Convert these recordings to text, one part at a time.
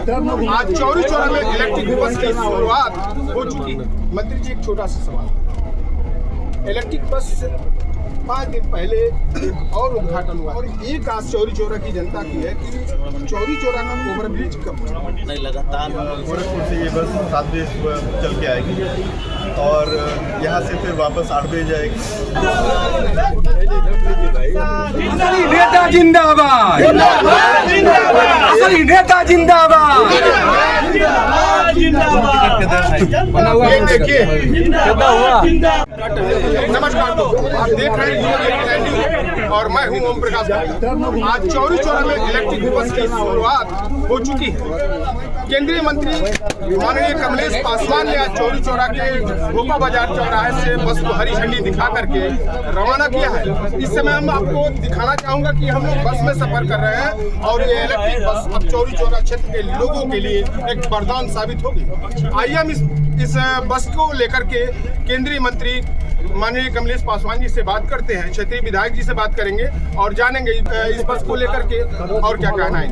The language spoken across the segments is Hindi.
आज चौरी चौरा में इलेक्ट्रिक बस की शुरुआत हो चुकी है। मंत्री जी, एक छोटा सा सवाल। इलेक्ट्रिक बस 5 दिन पहले एक और उद्घाटन हुआ और एक आज चौरी चौरा की जनता की है कि चौरी चौरा का ओवरब्रिज कब नहीं लगातार गोरखपुर से ये बस 7 बजे सुबह चल के आएगी और यहाँ से फिर वापस 8 बजे जाएगी। असली नेता जिंदाबाद, असली नेता जिंदाबाद। देखिए, नमस्कार दोस्तों, आप देख रहे हैं और मैं हूं ओम प्रकाश। आज चौरी चौरा में इलेक्ट्रिक बस की शुरुआत हो चुकी है। केंद्रीय मंत्री माननीय कमलेश पासवान ने आज चौरी चौरा के भोपा बाजार चौराहे से बस को हरी झंडी दिखा करके रवाना किया है। इस समय हम आपको दिखाना चाहूंगा कि हम लोग बस में सफर कर रहे हैं और ये इलेक्ट्रिक बस अब चौरी चौरा क्षेत्र के लोगों के लिए एक वरदान साबित होगी। आइए हम इस बस को लेकर के केंद्रीय मंत्री माननीय कमलेश पासवान जी से बात करते हैं, क्षेत्रीय विधायक जी से बात करेंगे और जानेंगे इस बस को लेकर के और क्या कहना है।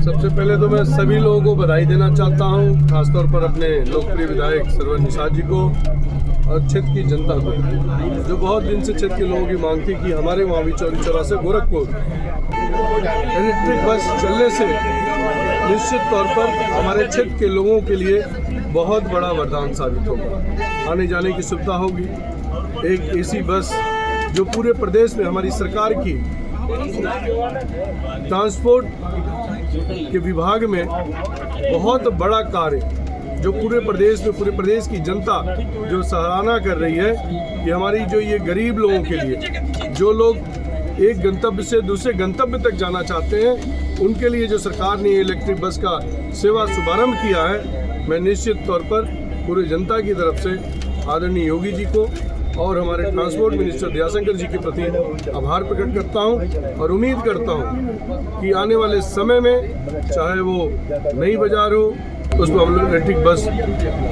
सबसे पहले तो मैं सभी लोगों को बधाई देना चाहता हूं, खासतौर पर अपने लोकप्रिय विधायक सरवर निषाद जी को और क्षेत्र की जनता को, जो बहुत दिन से क्षेत्र के लोगों की मांग थी कि हमारे वहाँ भी चौरी चौरा से गोरखपुर इलेक्ट्रिक बस चलने से निश्चित तौर पर हमारे क्षेत्र के लोगों के लिए बहुत बड़ा वरदान साबित होगा। आने जाने की सुविधा होगी। एक ऐसी बस जो पूरे प्रदेश में हमारी सरकार की ट्रांसपोर्ट के विभाग में बहुत बड़ा कार्य, जो पूरे प्रदेश की जनता जो सराहना कर रही है कि हमारी जो ये गरीब लोगों के लिए, जो लोग एक गंतव्य से दूसरे गंतव्य तक जाना चाहते हैं, उनके लिए जो सरकार ने इलेक्ट्रिक बस का सेवा शुभारंभ किया है, मैं निश्चित तौर पर पूरे जनता की तरफ से आदरणीय योगी जी को और हमारे ट्रांसपोर्ट मिनिस्टर दयाशंकर जी के प्रति आभार प्रकट करता हूं और उम्मीद करता हूं कि आने वाले समय में चाहे वो नई बाजार हो, उसमें हम लोग इलेक्ट्रिक बस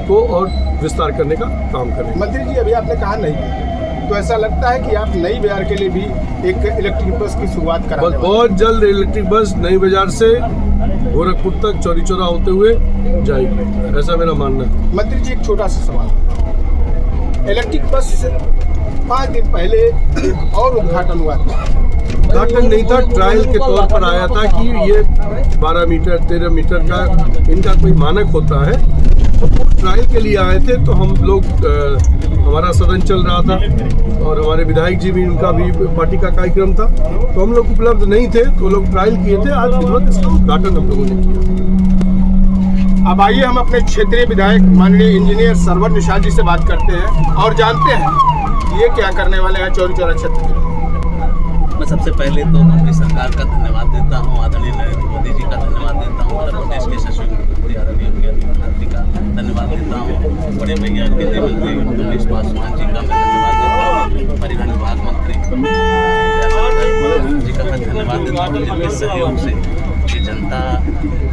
को और विस्तार करने का काम करें। मंत्री जी, अभी आपने कहा नहीं, तो ऐसा लगता है कि आप नई बाजार के लिए भी एक इलेक्ट्रिक बस की शुरुआत करेंगे? बहुत जल्द इलेक्ट्रिक बस नई बाजार से गोरखपुर तक चौरी चौरा होते हुए जाएगी, ऐसा मेरा मानना है। मंत्री जी, एक छोटा सा सवाल। इलेक्ट्रिक बस 5 दिन पहले एक और उद्घाटन हुआ था। उद्घाटन नहीं था, ट्रायल के तौर पर आया था कि ये 12 मीटर 13 मीटर का इनका कोई मानक होता है, तो ट्रायल के लिए आए थे। तो हम लोग हमारा सदन चल रहा था और हमारे विधायक जी भी, उनका भी पार्टी का कार्यक्रम था, तो हम लोग उपलब्ध नहीं थे, तो लोग ट्रायल किए थे। आज विधिवत इसका उद्घाटन हम लोगों ने किया। अब आइए हम अपने क्षेत्रीय विधायक माननीय इंजीनियर सरवर निषाद जी से बात करते हैं और जानते हैं ये क्या करने वाले हैं चौरी चौरा क्षेत्र में। मैं सबसे पहले तो मोदी सरकार का धन्यवाद देता हूं, आदरणीय नरेंद्र मोदी जी का धन्यवाद देता हूं, उत्तर प्रदेश के यशस्वी मुख्यमंत्री आदरणीय योगी आदित्यनाथ का धन्यवाद देता हूं, बड़े भैया केंद्रीय मंत्री कमलेश पासवान जी का मैं धन्यवाद देता हूं, परिवहन विभाग मंत्री जी का मैं धन्यवाद देता हूं, जिनके सहयोग से ये जनता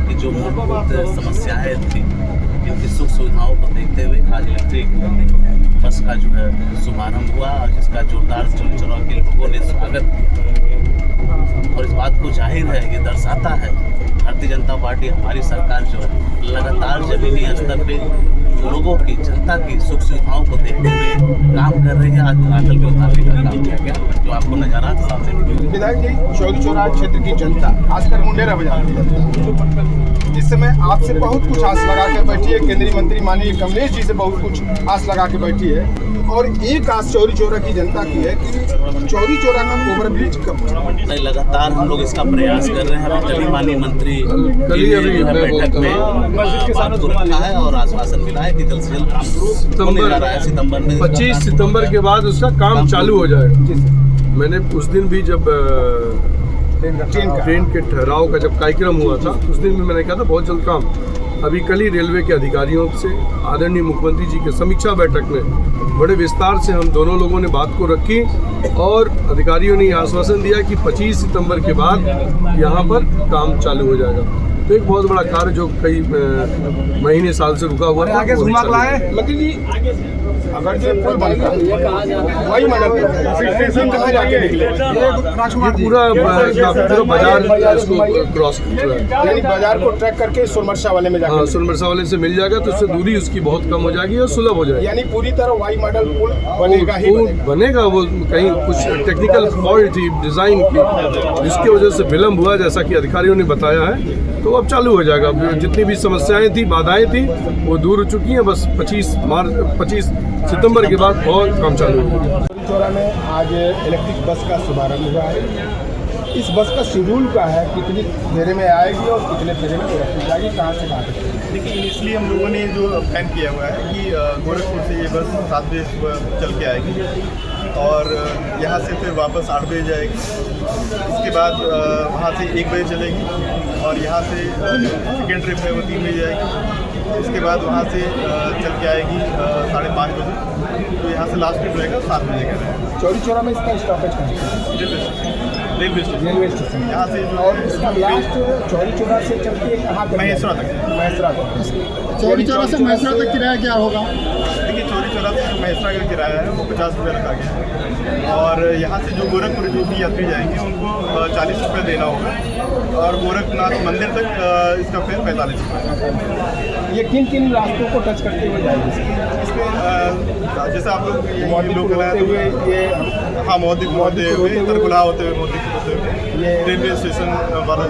की जो मूलभूत समस्याएं थी, इनकी सुख सुविधाओं को देखते हुए आज इलेक्ट्रिक बस का जो है शुभारंभ हुआ और जिसका जोरदार चौरी चौरा के लोगों ने स्वागत किया। और इस बात को जाहिर है, ये दर्शाता है भारतीय जनता पार्टी, हमारी सरकार जो है लगातार जमीनी स्तर पे लोगों की, जनता की सुख सुविधाओं को देखते हुए काम कर रही है। आज धरातल पे उतारने का काम किया गया, जो आपको नजारा सामने। विधायक जी, चौरी चौरा क्षेत्र की जनता, खासकर मुंडेरा बाजार की जनता, इस समय आपसे बहुत कुछ आस लगा के बैठी है। केंद्रीय मंत्री माननीय कमलेश जी से बहुत कुछ आस लगा के बैठी है और एक आस चौरी चौरा की जनता की है कि चौरी चौरा का ओवरब्रिज कब नहीं, लगातार हम लोग इसका प्रयास कर रहे हैं। अभी कल माननीय मंत्री बैठक में बात को रखा है और आश्वासन मिला है कि जल्द से जल्द काम शुरू होने जा रहा है। सितंबर में 25 सितंबर के बाद उसका काम चालू हो जाएगा। मैंने उस दिन भी जब ट्रेन के ठहराव का जब कार्यक्रम हुआ था, उस दिन भी मैंने कहा था बहुत जल्द काम। अभी कल ही रेलवे के अधिकारियों से आदरणीय मुख्यमंत्री जी के समीक्षा बैठक में बड़े विस्तार से हम दोनों लोगों ने बात को रखी और अधिकारियों ने आश्वासन दिया कि 25 सितंबर के बाद यहाँ पर काम चालू हो जाएगा। तो एक बहुत बड़ा कार्य जो कई महीने साल से रुका हुआ था, आगे वो घुमा लाए मंत्री जी, अगर जो पुल बनता वही मॉडल स्टेशन कहाँ जाके निकले, ये पूरा बाजार इसको क्रॉस कर रहा है। यानी बाजार को ट्रैक करके सोनमरसा वाले में हाँ, जाके, सोनमरसा वाले से मिल जाएगा तो उससे दूरी उसकी बहुत कम हो जाएगी और सुलभ हो जाएगी। यानी पूरी तरह वाई मॉडल पुल बनेगा ही वो बनेगा। बनेगा, वो कहीं कुछ टेक्निकल फॉल्ट थी डिज़ाइन की, जिसकी वजह से विलम्ब हुआ, जैसा कि अधिकारियों ने बताया है। तो अब चालू हो जाएगा। जितनी भी समस्याएं थी, बाधाएं थी, वो दूर हो चुकी हैं। बस 25 सितंबर के बाद बहुत काम चालू होगा। चौरा में आज इलेक्ट्रिक बस का शुभारंभ हुआ है। इस बस का शेड्यूल क्या है, कितनी फेरे में आएगी और कितने फेरे में रखी जाएगी, कहाँ से कहाँ तक? देखिए, इनिशियली हम लोगों ने जो प्लान किया हुआ है कि गोरखपुर से ये बस 7 बजे सुबह चल के आएगी और यहाँ से फिर वापस 8 बजे जाएगी। इसके बाद वहाँ से 1 बजे चलेगी और यहाँ से सेकेंड ट्रिप है वो 3 बजे जाएगी। इसके बाद वहाँ से चल के आएगी 5:30 बजे, तो यहाँ से लास्ट ट्रिप रहेगा 7 बजे का रहेगा। चौरी चौरा में इसका स्टॉपेज कहाँ है? Railway station railway station. यहाँ से जो और इसका लास्ट चौरी चौरा से चल के कहाँ तक? महेसरा तक। महेसरा तक। चौरी चौरा से महेसरा तक किराया क्या होगा? देखिए, चौरी चौरा से जो महेसरा का किराया है वो 50 रुपये रखा गया है और यहाँ से जो गोरखपुर जो भी यात्री जाएंगे उनको 40 रुपये देना होगा और गोरखनाथ मंदिर तक इसका फेयर 45 रुपये। ये किन किन रास्तों को टच करते हुए जाएगी? इसमें जैसे आप लोग मोदीपुर होते हुए ये, हाँ, मोदीपुर होते हुए, तरकुलहा होते हुए, मोदीपुर होते हुए, ये रेलवे स्टेशन वाला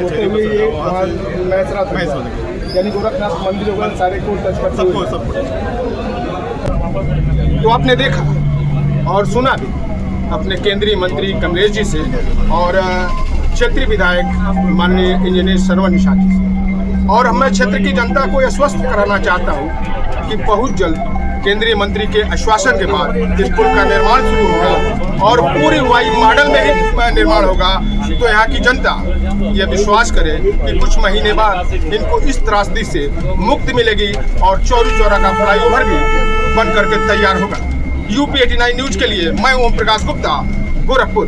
होते हुए ये वहाँ महेसरा तक महेसरा जाएगी। यानी गोरखनाथ मंदिर वगैरह सारे को टच करते हुए। सबको तो आपने देखा और सुना भी अपने केंद्रीय मंत्री कमलेश जी से और क्षेत्रीय विधायक माननीय इंजीनियर श्रवण निषाद जी से, और मैं क्षेत्र की जनता को आश्वस्त कराना चाहता हूँ कि बहुत जल्द केंद्रीय मंत्री के आश्वासन के बाद इस पुल का निर्माण शुरू होगा और पूरी वाई मॉडल में ही निर्माण होगा। तो यहाँ की जनता ये विश्वास करे कि कुछ महीने बाद इनको इस त्रासदी से मुक्ति मिलेगी और चौरी चौरा का फ्लाईओवर भी बन करके तैयार होगा। UP 89 न्यूज के लिए मैं ओम प्रकाश गुप्ता, गोरखपुर।